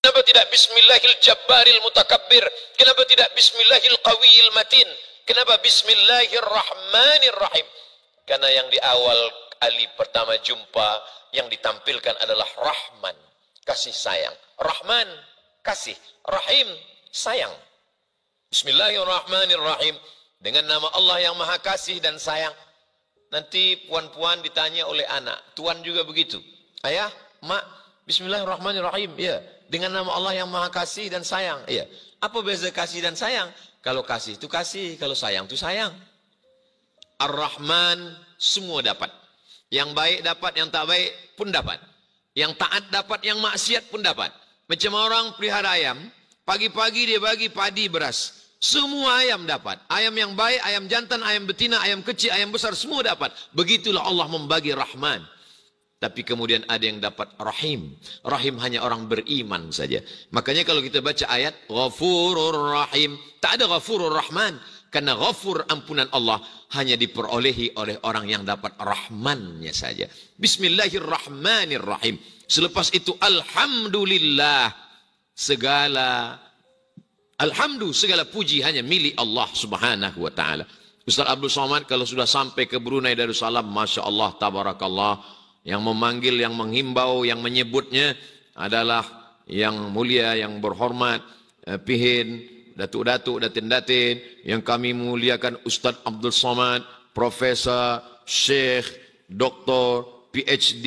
Kenapa tidak Bismillahil Jabbaril Mutakabbir? Kenapa tidak Bismillahil Qawiyil Matin? Kenapa Bismillahirrahmanirrahim? Karena yang di awal alif pertama jumpa yang ditampilkan adalah Rahman, kasih sayang. Rahman, kasih. Rahim, sayang. Bismillahirrahmanirrahim. Dengan nama Allah yang maha kasih dan sayang. Nanti puan-puan ditanya oleh anak. Tuan juga begitu. Ayah, mak, Bismillahirrahmanirrahim. Ya, dengan nama Allah yang maha kasih dan sayang. Ya. Apa beza kasih dan sayang? Kalau kasih itu kasih, kalau sayang itu sayang. Ar-Rahman, semua dapat. Yang baik dapat, yang tak baik pun dapat. Yang taat dapat, yang maksiat pun dapat. Macam orang pelihara ayam, pagi-pagi dia bagi padi beras. Semua ayam dapat. Ayam yang baik, ayam jantan, ayam betina, ayam kecil, ayam besar, semua dapat. Begitulah Allah membagi Rahman. Tapi kemudian ada yang dapat Rahim. Rahim hanya orang beriman saja. Makanya kalau kita baca ayat Ghafurur Rahim, tak ada Ghafurur Rahman. Karena Ghafur, ampunan Allah, hanya diperolehi oleh orang yang dapat Rahmannya saja. Bismillahirrahmanirrahim. Selepas itu Alhamdulillah. Segala puji hanya milik Allah subhanahu wa ta'ala. Ustaz Abdul Somad kalau sudah sampai ke Brunei Darussalam, Masya Allah, Tabarakallah. Yang memanggil, yang menghimbau, yang menyebutnya adalah yang mulia, yang berhormat, Pihin, Datuk-Datuk, Datin-Datin, yang kami muliakan Ustaz Abdul Somad, Profesor, Syekh, Doktor, PhD,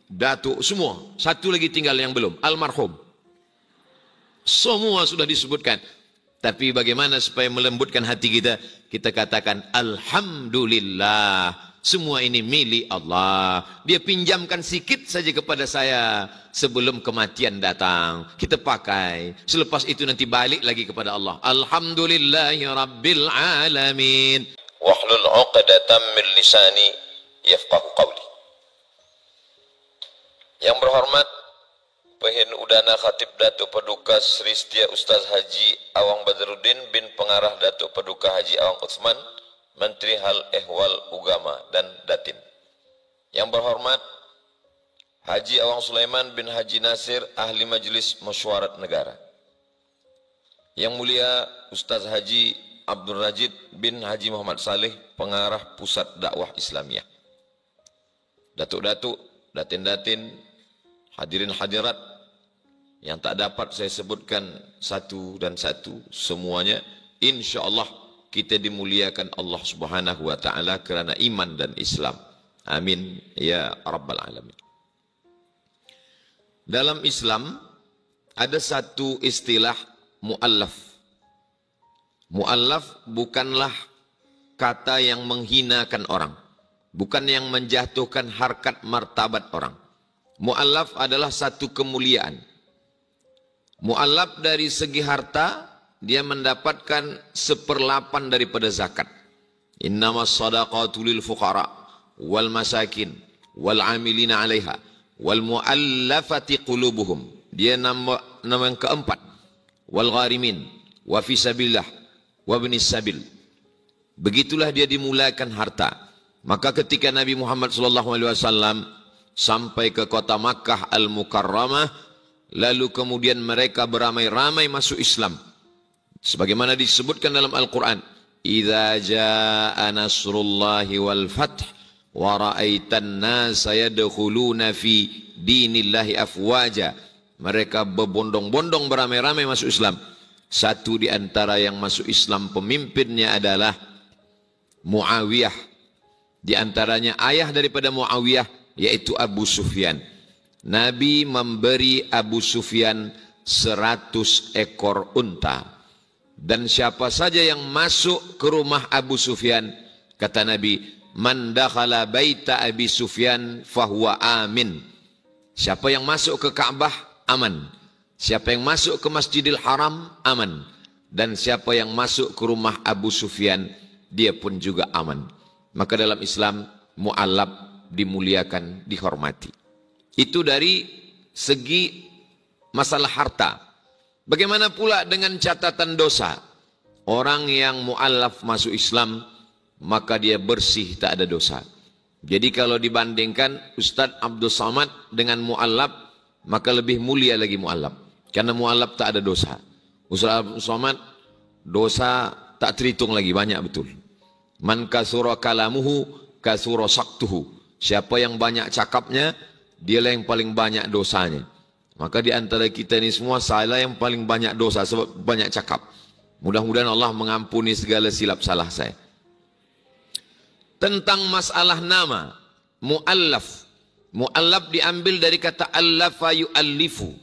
Datuk, semua. Satu lagi tinggal yang belum, almarhum. Semua sudah disebutkan. Tapi bagaimana supaya melembutkan hati kita? Kita katakan Alhamdulillah. Semua ini milik Allah. Dia pinjamkan sikit saja kepada saya sebelum kematian datang. Kita pakai. Selepas itu nanti balik lagi kepada Allah. Alhamdulillahi Rabbil Alamin. Wahlul 'uqdatam min lisani yafqahu qawli. Yang berhormat Pehin Udana Khatib Datuk Paduka Sri Setia Ustaz Haji Awang Badruddin bin Pengarah Datuk Paduka Haji Awang Uthman, Menteri Hal Ehwal Ugama dan Datin. Yang berhormat Haji Awang Sulaiman bin Haji Nasir, Ahli Majlis Mesyuarat Negara. Yang mulia Ustaz Haji Abdul Rajid bin Haji Muhammad Saleh, Pengarah Pusat Dakwah Islamiyah. Datuk-datuk, datin-datin, hadirin hadirat, yang tak dapat saya sebutkan satu dan satu, semuanya insya-Allah kita dimuliakan Allah Subhanahu wa taala kerana iman dan Islam. Amin ya rabbal alamin. Dalam Islam ada satu istilah muallaf. Muallaf bukanlah kata yang menghinakan orang, bukan yang menjatuhkan harkat martabat orang. Muallaf adalah satu kemuliaan. Muallaf dari segi harta, dia mendapatkan 1/8 daripada zakat. Innamas sadaqatu lil fuqara wal masakin wal amilina 'alaiha wal muallafati qulubuhum. Dia nama yang keempat. Wal gharimin wa fi sabilillah wa ibnis sabil. Begitulah dia dimulakan harta. Maka ketika Nabi Muhammad SAW sampai ke kota Makkah Al-Mukarramah, lalu kemudian mereka beramai-ramai masuk Islam. Sebagaimana disebutkan dalam Al-Quran, "Idza jaa nasrullahi wal fath wa ra'aitan nasa yadkhuluna fi dinillahi afwaja." Mereka berbondong-bondong beramai-ramai masuk Islam. Satu di antara yang masuk Islam pemimpinnya adalah Muawiyah. Di antaranya ayah daripada Muawiyah yaitu Abu Sufyan. Nabi memberi Abu Sufyan 100 ekor unta. Dan siapa saja yang masuk ke rumah Abu Sufyan, kata Nabi, "Man dakhala baita Abi Sufyan fahuwa amin." Siapa yang masuk ke Ka'bah, aman. Siapa yang masuk ke Masjidil Haram, aman. Dan siapa yang masuk ke rumah Abu Sufyan, dia pun juga aman. Maka dalam Islam, mu'allab dimuliakan, dihormati. Itu dari segi masalah harta. Bagaimana pula dengan catatan dosa? Orang yang mu'allaf masuk Islam, maka dia bersih, tak ada dosa. Jadi kalau dibandingkan Ustaz Abdul Somad dengan mu'allaf, maka lebih mulia lagi mu'allaf. Karena mu'allaf tak ada dosa. Ustaz Somad, dosa tak terhitung lagi, banyak betul. Man kasura kalamuhu kasura saktuhu. Siapa yang banyak cakapnya, dialah yang paling banyak dosanya. Maka di antara kita ini semua, saya yang paling banyak dosa sebab banyak cakap. Mudah-mudahan Allah mengampuni segala silap salah saya. Tentang masalah nama, mu'allaf. Mu'allaf diambil dari kata allafa yu'allifu.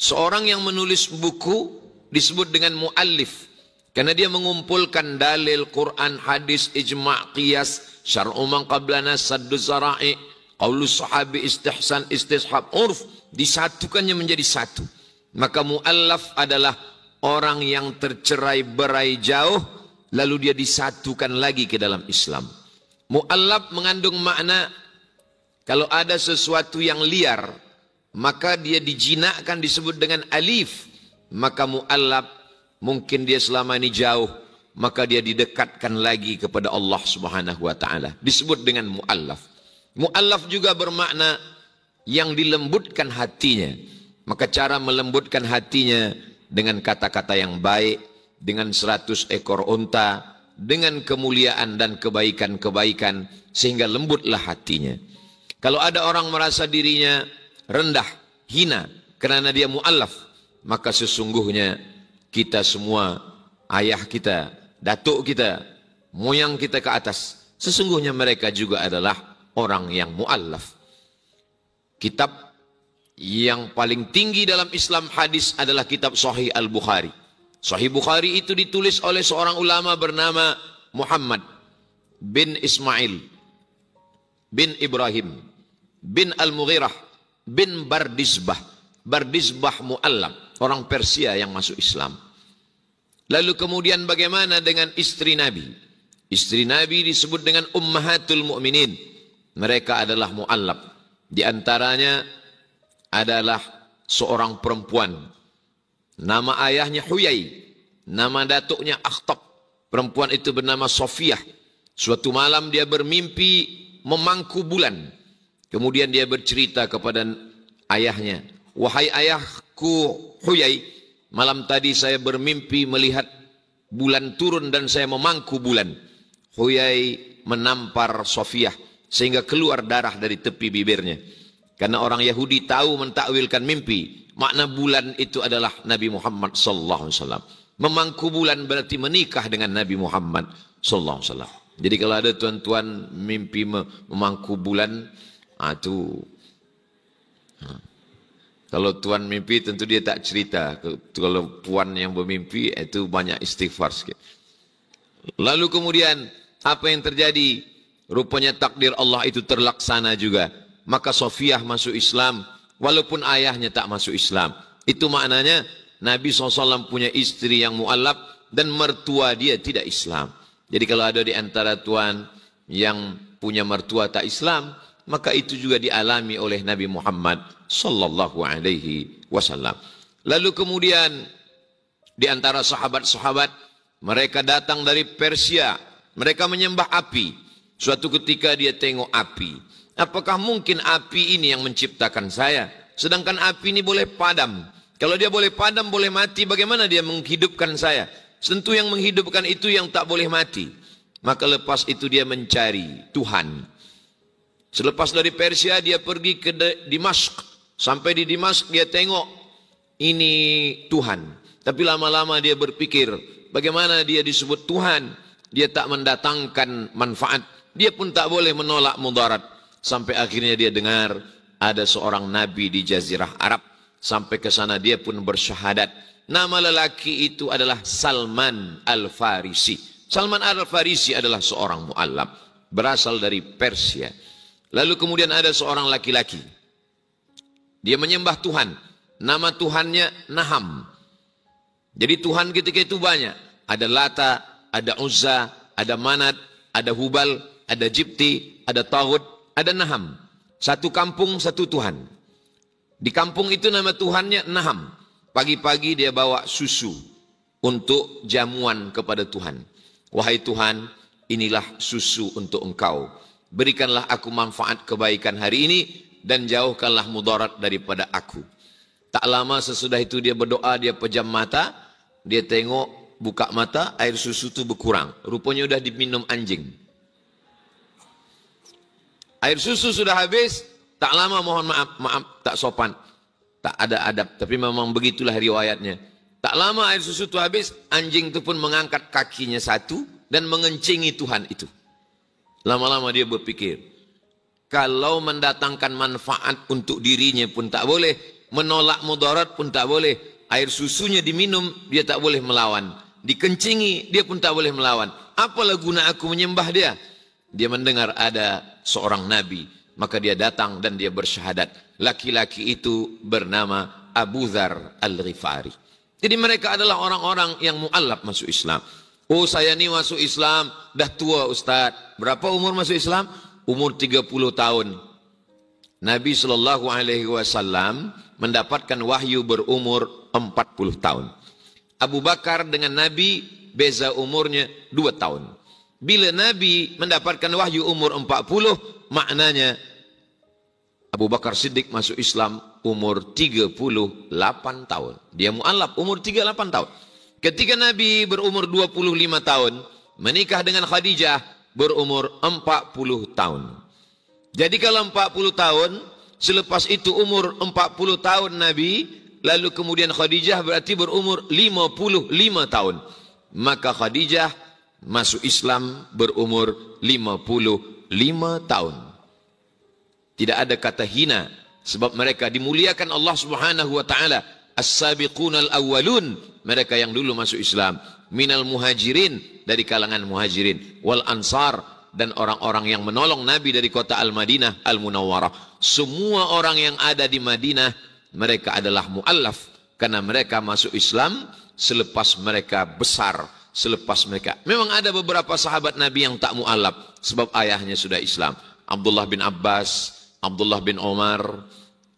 Seorang yang menulis buku disebut dengan mu'allif. Karena dia mengumpulkan dalil, Quran, hadis, ijma', qiyas, syar'u man qablana, saddu zara'i, qaulus sahabi, istihsan, istishab, urf. Disatukannya menjadi satu. Maka mu'allaf adalah orang yang tercerai berai jauh, lalu dia disatukan lagi ke dalam Islam. Mu'allaf mengandung makna, kalau ada sesuatu yang liar, maka dia dijinakkan disebut dengan alif. Maka mu'allaf, mungkin dia selama ini jauh, maka dia didekatkan lagi kepada Allah Subhanahu wa ta'ala. Disebut dengan mu'allaf. Mu'allaf juga bermakna yang dilembutkan hatinya. Maka cara melembutkan hatinya dengan kata-kata yang baik, dengan 100 ekor unta, dengan kemuliaan dan kebaikan-kebaikan, sehingga lembutlah hatinya. Kalau ada orang merasa dirinya rendah, hina, karena dia mu'allaf, maka sesungguhnya kita semua, ayah kita, datuk kita, moyang kita ke atas, sesungguhnya mereka juga adalah orang yang mu'allaf. Kitab yang paling tinggi dalam Islam hadis adalah kitab Sahih Al-Bukhari. Sahih Bukhari itu ditulis oleh seorang ulama bernama Muhammad bin Ismail bin Ibrahim bin Al-Mughirah bin Bardizbah. Bardizbah mu'allaf, orang Persia yang masuk Islam. Lalu kemudian bagaimana dengan istri Nabi? Istri Nabi disebut dengan Ummahatul Mu'minin. Mereka adalah mu'allaf. Di antaranya adalah seorang perempuan. Nama ayahnya Huyai. Nama datuknya Akhtab. Perempuan itu bernama Sofiyah. Suatu malam dia bermimpi memangku bulan. Kemudian dia bercerita kepada ayahnya. Wahai ayahku Huyai, malam tadi saya bermimpi melihat bulan turun dan saya memangku bulan. Huyai menampar Sofiyah sehingga keluar darah dari tepi bibirnya. Karena orang Yahudi tahu mentakwilkan mimpi. Makna bulan itu adalah Nabi Muhammad sallallahu alaihi wasallam. Memangku bulan berarti menikah dengan Nabi Muhammad sallallahu alaihi wasallam. Jadi kalau ada tuan-tuan mimpi memangku bulan, kalau tuan mimpi tentu dia tak cerita. Kalau puan yang bermimpi itu banyak istighfar sikit. Lalu kemudian apa yang terjadi? Rupanya takdir Allah itu terlaksana juga. Maka Sofiyah masuk Islam walaupun ayahnya tak masuk Islam. Itu maknanya Nabi SAW punya istri yang mu'allaf dan mertua dia tidak Islam. Jadi kalau ada di antara tuan yang punya mertua tak Islam, maka itu juga dialami oleh Nabi Muhammad sallallahu alaihi wasallam. Lalu kemudian di antara sahabat-sahabat, mereka datang dari Persia, mereka menyembah api. Suatu ketika dia tengok api. Apakah mungkin api ini yang menciptakan saya? Sedangkan api ini boleh padam. Kalau dia boleh padam, boleh mati, bagaimana dia menghidupkan saya? Tentu yang menghidupkan itu yang tak boleh mati. Maka lepas itu dia mencari Tuhan. Selepas dari Persia dia pergi ke Dimashq. Sampai di Dimashq dia tengok ini Tuhan. Tapi lama-lama dia berpikir bagaimana dia disebut Tuhan. Dia tak mendatangkan manfaat. Dia pun tak boleh menolak mudarat. Sampai akhirnya dia dengar ada seorang nabi di Jazirah Arab. Sampai ke sana dia pun bersyahadat. Nama lelaki itu adalah Salman Al-Farisi. Salman Al-Farisi adalah seorang mu'allaf. Berasal dari Persia. Lalu kemudian ada seorang laki-laki. Dia menyembah Tuhan. Nama Tuhannya Naham. Jadi Tuhan ketika itu banyak. Ada Lata, ada Uzza, ada Manat, ada Hubal, ada Jibti, ada Taghut, ada Naham. Satu kampung, satu Tuhan. Di kampung itu nama Tuhannya Naham. Pagi-pagi dia bawa susu untuk jamuan kepada Tuhan. Wahai Tuhan, inilah susu untuk engkau. Berikanlah aku manfaat kebaikan hari ini dan jauhkanlah mudarat daripada aku. Tak lama sesudah itu dia berdoa, dia pejam mata, dia tengok, buka mata, air susu itu berkurang. Rupanya sudah diminum anjing. Air susu sudah habis, tak lama mohon maaf, tak sopan. Tak ada adab, tapi memang begitulah riwayatnya. Tak lama air susu itu habis, anjing itu pun mengangkat kakinya satu dan mengencingi Tuhan itu. Lama-lama dia berpikir, kalau mendatangkan manfaat untuk dirinya pun tak boleh, menolak mudarat pun tak boleh, air susunya diminum, dia tak boleh melawan. Dikencingi, dia pun tak boleh melawan. Apalah guna aku menyembah dia? Dia mendengar ada seorang nabi, maka dia datang dan dia bersyahadat. Laki-laki itu bernama Abu Dzar Al-Ghifari. Jadi mereka adalah orang-orang yang mu'allaf masuk Islam. Oh, saya ni masuk Islam, dah tua Ustaz. Berapa umur masuk Islam? Umur 30 tahun. Nabi SAW mendapatkan wahyu berumur 40 tahun. Abu Bakar dengan Nabi beza umurnya 2 tahun. Bila Nabi mendapatkan wahyu umur 40, maknanya Abu Bakar Siddiq masuk Islam umur 38 tahun. Dia mu'allaf umur 38 tahun. Ketika Nabi berumur 25 tahun, menikah dengan Khadijah berumur 40 tahun. Jadi kalau 40 tahun, selepas itu umur 40 tahun Nabi, lalu kemudian Khadijah berarti berumur 55 tahun. Maka Khadijah masuk Islam berumur 55 tahun. Tidak ada kata hina, sebab mereka dimuliakan Allah Subhanahu wa taala. As-sabiqunal awwalun, mereka yang dulu masuk Islam, minal muhajirin, dari kalangan muhajirin, wal ansar, dan orang-orang yang menolong Nabi dari kota Al-Madinah Al-Munawwarah. Semua orang yang ada di Madinah, mereka adalah mu'allaf, karena mereka masuk Islam selepas mereka besar, selepas mereka. Memang ada beberapa sahabat Nabi yang tak mu'allaf, sebab ayahnya sudah Islam. Abdullah bin Abbas, Abdullah bin Umar,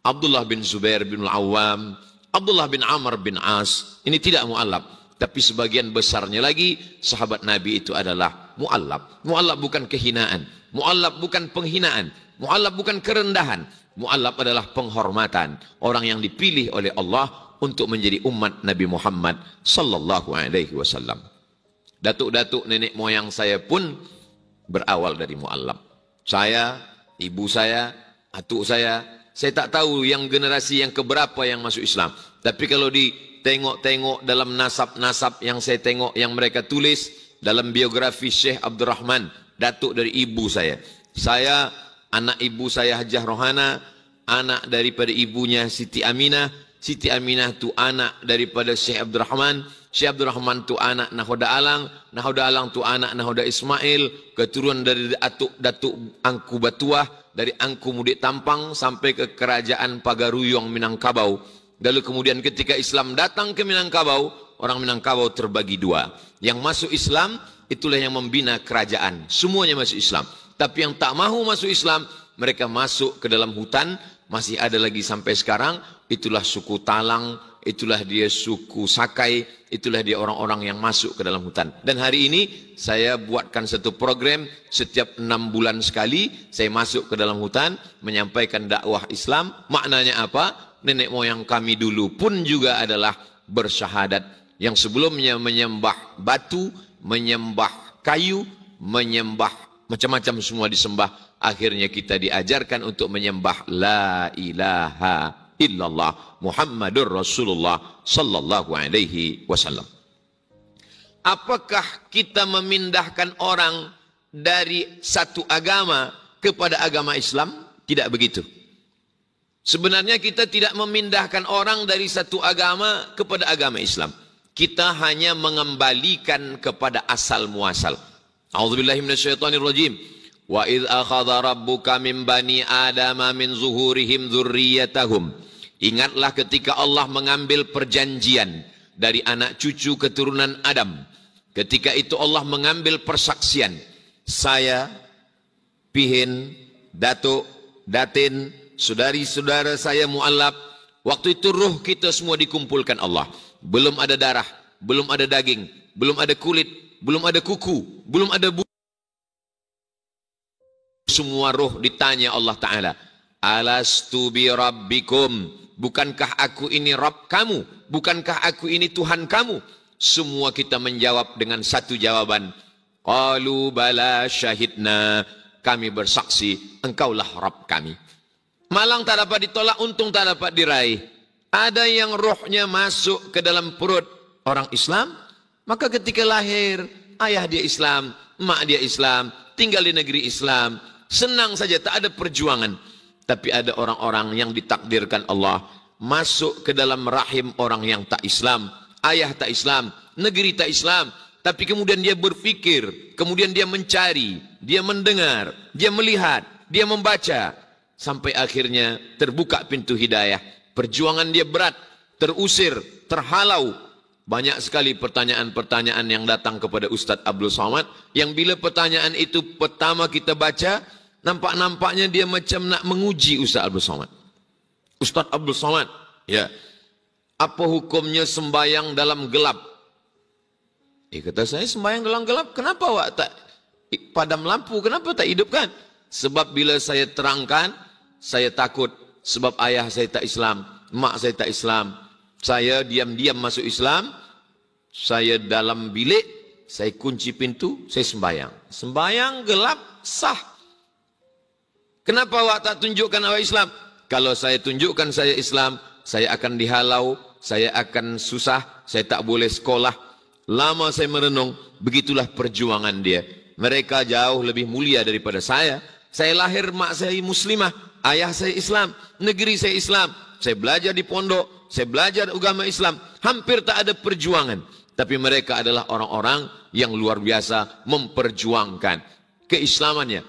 Abdullah bin Zubair bin Al-Awwam, Abdullah bin Amr bin As. Ini tidak mu'allaf. Tapi sebagian besarnya lagi, sahabat Nabi itu adalah mu'allaf. Mu'allaf bukan kehinaan. Mu'allaf bukan penghinaan. Mu'allaf bukan kerendahan. Mu'allaf adalah penghormatan. Orang yang dipilih oleh Allah untuk menjadi umat Nabi Muhammad sallallahu alaihi wasallam. Datuk-datuk nenek moyang saya pun berawal dari mu'allaf. Saya, ibu saya, atuk saya tak tahu yang generasi yang keberapa yang masuk Islam. Tapi kalau ditengok-tengok dalam nasab-nasab yang saya tengok, yang mereka tulis dalam biografi Syekh Abdul Rahman, datuk dari ibu saya. Saya, anak ibu saya Hajah Rohana, anak daripada ibunya Siti Aminah. Siti Aminah tu anak daripada Syekh Abdul Rahman. Syekh Abdul Rahman tu anak Nahoda Alang. Nahoda Alang tu anak Nahoda Ismail. Keturunan dari Datuk Angku Batuah, dari Angku Mudik Tampang sampai ke kerajaan Pagaruyung Minangkabau. Lalu kemudian ketika Islam datang ke Minangkabau, orang Minangkabau terbagi dua. Yang masuk Islam, itulah yang membina kerajaan. Semuanya masuk Islam. Tapi yang tak mahu masuk Islam, mereka masuk ke dalam hutan. Masih ada lagi sampai sekarang. Itulah suku Talang, itulah dia suku Sakai, itulah dia orang-orang yang masuk ke dalam hutan. Dan hari ini saya buatkan satu program, setiap 6 bulan sekali saya masuk ke dalam hutan menyampaikan dakwah Islam. Maknanya apa? Nenek moyang kami dulu pun juga adalah bersyahadat, yang sebelumnya menyembah batu, menyembah kayu, menyembah macam-macam, semua disembah. Akhirnya kita diajarkan untuk menyembah la ilaha illallah Muhammadur Rasulullah sallallahu alaihi wasallam. Apakah kita memindahkan orang dari satu agama kepada agama Islam? Tidak begitu. Sebenarnya kita tidak memindahkan orang dari satu agama kepada agama Islam. Kita hanya mengembalikan kepada asal muasal. A'udzubillahi minasyaitonirrajim. Wa idz akhadha rabbuka min bani adama min zuhurihim dzurriyyatahum. Ingatlah ketika Allah mengambil perjanjian dari anak cucu keturunan Adam. Ketika itu Allah mengambil persaksian. Saya, Pihin, Datuk, Datin, saudari-saudara saya mu'allaf. Waktu itu ruh kita semua dikumpulkan Allah. Belum ada darah, belum ada daging, belum ada kulit, belum ada kuku, belum ada bulu. Semua ruh ditanya Allah Ta'ala. Alastu bi rabbikum. bukankah aku ini Rabb kamu? Bukankah aku ini Tuhan kamu? Semua kita menjawab dengan satu jawaban. Qalu bala syahidna. Kami bersaksi, engkaulah Rabb kami. Malang tak dapat ditolak, untung tak dapat diraih. Ada yang rohnya masuk ke dalam perut orang Islam, maka ketika lahir, ayah dia Islam, mak dia Islam, tinggal di negeri Islam, senang saja, tak ada perjuangan. Tapi ada orang-orang yang ditakdirkan Allah masuk ke dalam rahim orang yang tak Islam, ayah tak Islam, negeri tak Islam, tapi kemudian dia berfikir, kemudian dia mencari, dia mendengar, dia melihat, dia membaca, sampai akhirnya terbuka pintu hidayah. Perjuangan dia berat, terusir, terhalau. Banyak sekali pertanyaan-pertanyaan yang datang kepada Ustadz Abdul Somad, yang bila pertanyaan itu pertama kita baca, nampak-nampaknya dia macam nak menguji Ustadz Abdul Somad. Ustadz Abdul Somad, ya, apa hukumnya sembahyang dalam gelap? Kata saya, sembahyang dalam gelap, kenapa awak tak padam lampu, kenapa tak hidupkan? Sebab bila saya terangkan, saya takut. Sebab ayah saya tak Islam, mak saya tak Islam. Saya diam-diam masuk Islam, saya dalam bilik, saya kunci pintu, saya sembahyang. Sembahyang gelap, sah. Kenapa awak tak tunjukkan awak Islam? Kalau saya tunjukkan saya Islam, saya akan dihalau, saya akan susah, saya tak boleh sekolah. Lama saya merenung, begitulah perjuangan dia. Mereka jauh lebih mulia daripada saya. Saya lahir, mak saya muslimah, ayah saya Islam, negeri saya Islam. Saya belajar di pondok, saya belajar agama Islam. Hampir tak ada perjuangan. Tapi mereka adalah orang-orang yang luar biasa memperjuangkan keislamannya.